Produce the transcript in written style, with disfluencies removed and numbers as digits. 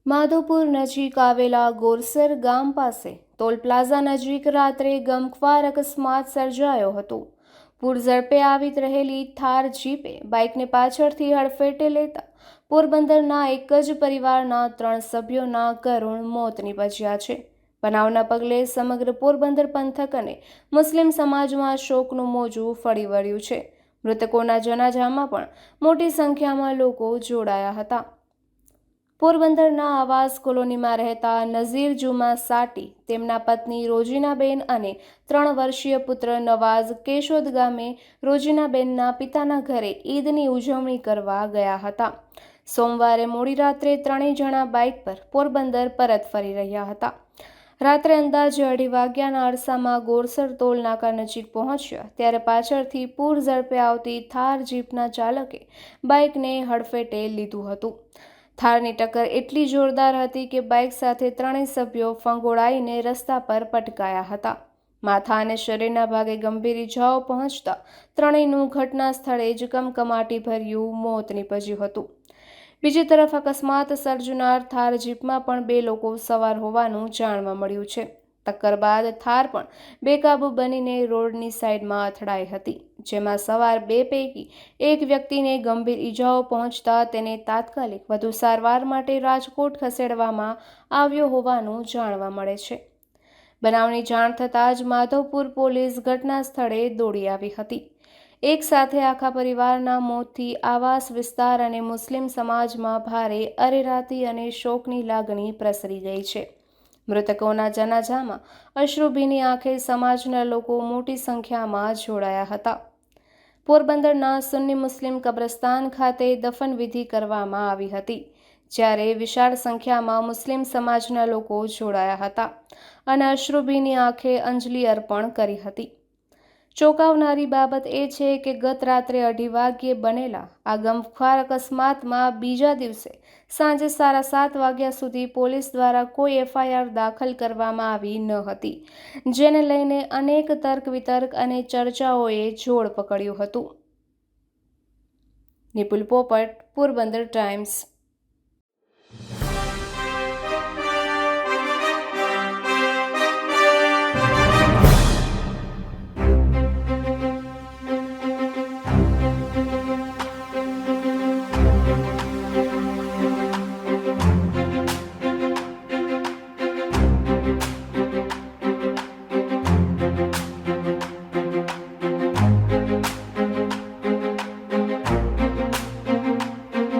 માધવપુર નજીક આવેલા ગોરસર ગામ પાસે ટોલ પ્લાઝા નજીક રાત્રે ગમખ્વાર અકસ્માત સર્જાયો હતો। પૂર ઝડપે આવી રહેલી થાર જીપે બાઇકને પાછળથી હડફેટે લેતા પોરબંદરના એક જ પરિવારના 3 સભ્યોના કરુણ મોત નીપજ્યા છે। બનાવના પગલે સમગ્ર પોરબંદર પંથક અને મુસ્લિમ સમાજમાં શોકનું મોજું ફરી વળ્યું છે। મૃતકોના જનાઝામાં પણ મોટી સંખ્યામાં લોકો જોડાયા હતા। પોરબંદરના આવાસ કોલોનીમાં રહેતા નઝીર જુમા સાટી તેમના પત્ની રોજીનાબેન અને 3 વર્ષીય પુત્ર નવાઝ કેશોદ ગામે રોજીનાબેનના પિતાના ઘરે ઈદની ઉજવણી કરવા ગયા હતા। સોમવારે મોડી રાત્રે 3 જણા બાઇક પર પોરબંદર પરત ફરી રહ્યા હતા। રાત્રે અંદાજે 2:30 વાગ્યાના અરસામાં ગોરસર ટોલ નાકા નજીક પહોંચ્યા ત્યારે પાછળથી પૂર ઝડપે આવતી થાર જીપના ચાલકે બાઇકને હડફેટે લીધું હતું। થારની ટક્કર એટલી જોરદાર હતી કે બાઇક સાથે 3 સભ્યો ફંગોળાઈને રસ્તા પર પટકાયા હતા। માથા અને શરીરના ભાગે ગંભીર ઇજાઓ પહોંચતા ત્રણેયનું ઘટના સ્થળે જ કમકમાટીભર્યું મોત નીપજ્યું હતું। બીજી તરફ અકસ્માત સર્જનાર થાર જીપમાં પણ 2 લોકો સવાર હોવાનું જાણવા મળ્યું છે। ટક્કર બાદ થાર પણ બેકાબૂ બનીને રોડની સાઈડમાં અથડાઈ હતી, જેમાં સવાર 2 પૈકી એક વ્યક્તિને ગંભીર ઇજાઓ પહોંચતા તેને તાત્કાલિક વધુ સારવાર માટે રાજકોટ ખસેડવામાં આવ્યો હોવાનું જાણવા મળે છે। બનાવની જાણ થતાં જ માધવપુર પોલીસ ઘટના સ્થળે દોડી આવી હતી। એક સાથે આખા પરિવારના મોતથી આવાસ વિસ્તાર અને મુસ્લિમ સમાજમાં ભારે અરેરાટી અને શોકની લાગણી પ્રસરી ગઈ છે। મૃતકોના જનાઝામાં અશ્રુભીની આંખે સમાજના લોકો મોટી સંખ્યામાં જોડાયા હતા। પોરબંદરના સુન્ની મુસ્લિમ કબ્રસ્તાન ખાતે દફનવિધિ કરવામાં આવી હતી, જ્યારે વિશાળ સંખ્યામાં મુસ્લિમ સમાજના લોકો જોડાયા હતા અને અશ્રુભીની આંખે અંજલિ અર્પણ કરી હતી। ચોંકાવનારી બાબત એ છે કે ગત રાત્રે 2:30 વાગ્યે બનેલા આ ગમખ્વાર અકસ્માતમાં બીજા દિવસે સાંજે 7:30 વાગ્યા સુધી પોલીસ દ્વારા કોઈ FIR દાખલ કરવામાં આવી ન હતી, જેને લઈને અનેક તર્ક વિતર્ક અને ચર્ચાઓએ જોર પકડ્યું હતું। નિપુલ પોપટ, પોરબંદર ટાઈમ્સ।